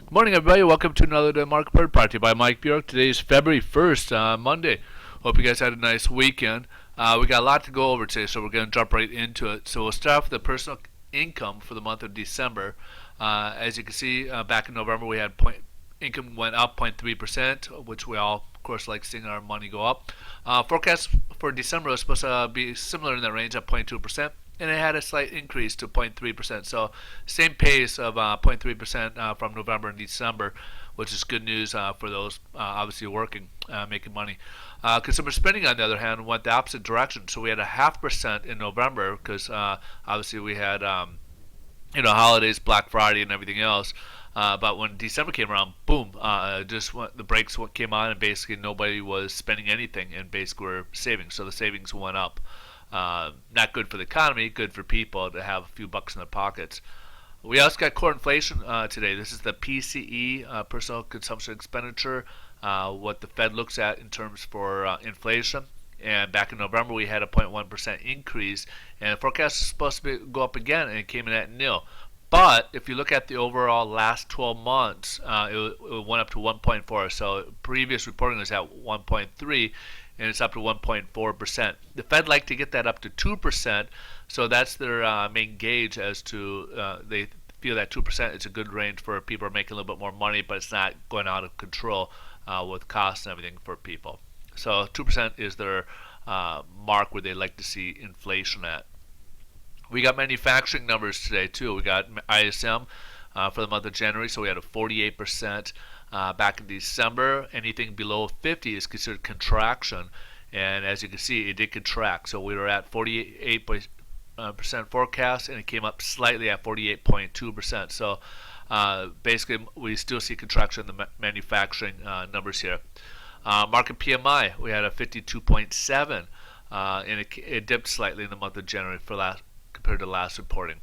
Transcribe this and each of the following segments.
Morning, everybody. Welcome to another day Market Report brought to you by Mike Bjork. Today is February 1st, Monday. Hope you guys had a nice weekend. We got a lot to go over today, so we're going to jump right into it. So we'll start off with the personal income for the month of December. As you can see, back in November, we had income went up 0.3%, which we all, of course, like seeing our money go up. Forecast for December was supposed to be similar in that range at 0.2%. And it had a slight increase to 0.3%. So same pace of 0.3% from November and December, which is good news for those obviously working, making money. Consumer spending, on the other hand, went the opposite direction. So we had a 0.5% in November because obviously we had holidays, Black Friday, and everything else. But when December came around, boom, the brakes came on, and basically nobody was spending anything, and basically were saving. So the savings went up. Not good for the economy, good for people to have a few bucks in their pockets. We also got core inflation today. This is the PCE, personal consumption expenditure, what the Fed looks at in terms for inflation. And back in November, we had a 0.1% increase, and the forecast is supposed to go up again, and it came in at nil. But if you look at the overall last 12 months, it went up to 1.4. So previous reporting was at 1.3, and it's up to 1.4%. The Fed like to get that up to 2%, so that's their main gauge as to they feel that 2% is a good range for people who are making a little bit more money, but it's not going out of control with costs and everything for people. So 2% is their mark where they like to see inflation at. We got manufacturing numbers today too. We got ISM for the month of January, so we had a 48%. Back in December, anything below 50 is considered contraction, and as you can see, it did contract. So we were at 48% forecast, and it came up slightly at 48.2%. So basically, we still see contraction in the manufacturing numbers here. Market PMI, we had a 52.7, and it dipped slightly in the month of January compared to last reporting.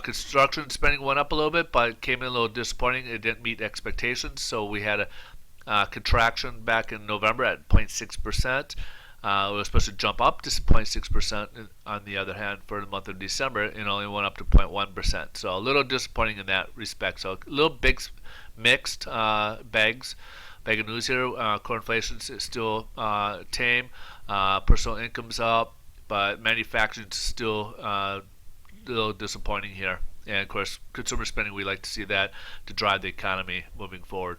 Construction spending went up a little bit, but it came in a little disappointing. It didn't meet expectations, so we had a contraction back in November at 0.6%. It was supposed to jump up to 0.6%. On the other hand, for the month of December, it only went up to 0.1%. So a little disappointing in that respect. So a little mixed bags. Bag of news here. Core inflation is still tame. Personal income's up, but manufacturing is still a little disappointing here. And of course, consumer spending, we like to see that to drive the economy moving forward.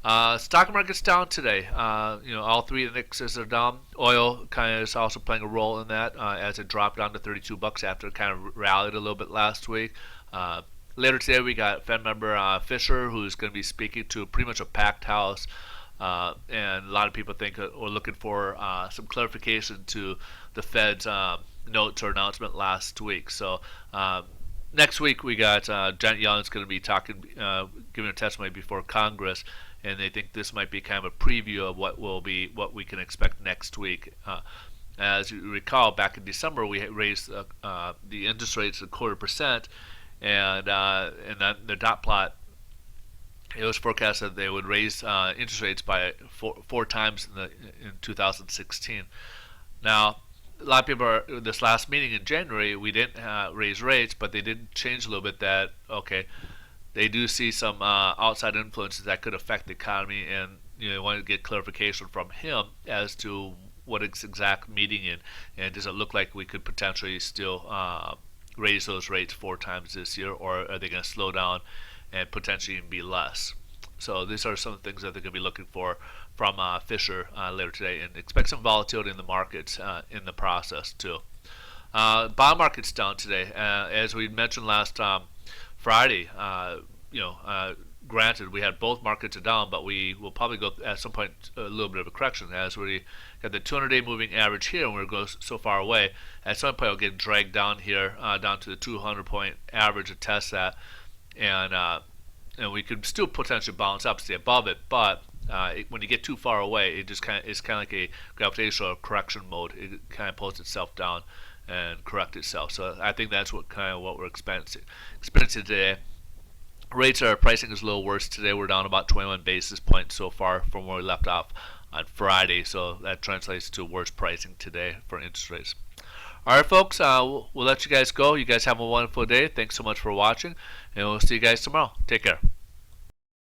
Stock market's down today. All three indexes are down. Oil kind of is also playing a role in that as it dropped down to 32 bucks after it kind of rallied a little bit last week. Later today, we got Fed member Fisher, who's going to be speaking to pretty much a packed house. And a lot of people think we're looking for some clarification to the Fed's notes or announcement last week. So next week we got Janet Yellen's going to be talking, giving a testimony before Congress, and they think this might be kind of a preview of what we can expect next week. As you recall, back in December we raised the interest rates 0.25%, and then the dot plot. It was forecast that they would raise interest rates by four times in 2016. Now, a lot of people this last meeting in January, we didn't raise rates, but they did change a little bit that, okay, they do see some outside influences that could affect the economy, and they want to get clarification from him as to what it's exact meeting in, and does it look like we could potentially still raise those rates four times this year, or are they going to slow down and potentially even be less? So these are some things that they're going to be looking for from Fisher later today, and expect some volatility in the markets in the process too. Bond market's down today, as we mentioned last Friday. Granted, we had both markets are down, but we will probably go at some point a little bit of a correction as we got the 200-day moving average here, and we're going so far away. At some point, it'll get dragged down here, down to the 200-point average to test that, and we could still potentially bounce up, stay above it, but when you get too far away, it's kind of like a gravitational correction mode. It kind of pulls itself down and correct itself. So I think that's what we're experiencing today. Pricing is a little worse today. We're down about 21 basis points so far from where we left off on Friday. So that translates to worse pricing today for interest rates. All right, folks, we'll let you guys go. You guys have a wonderful day. Thanks so much for watching, and we'll see you guys tomorrow. Take care.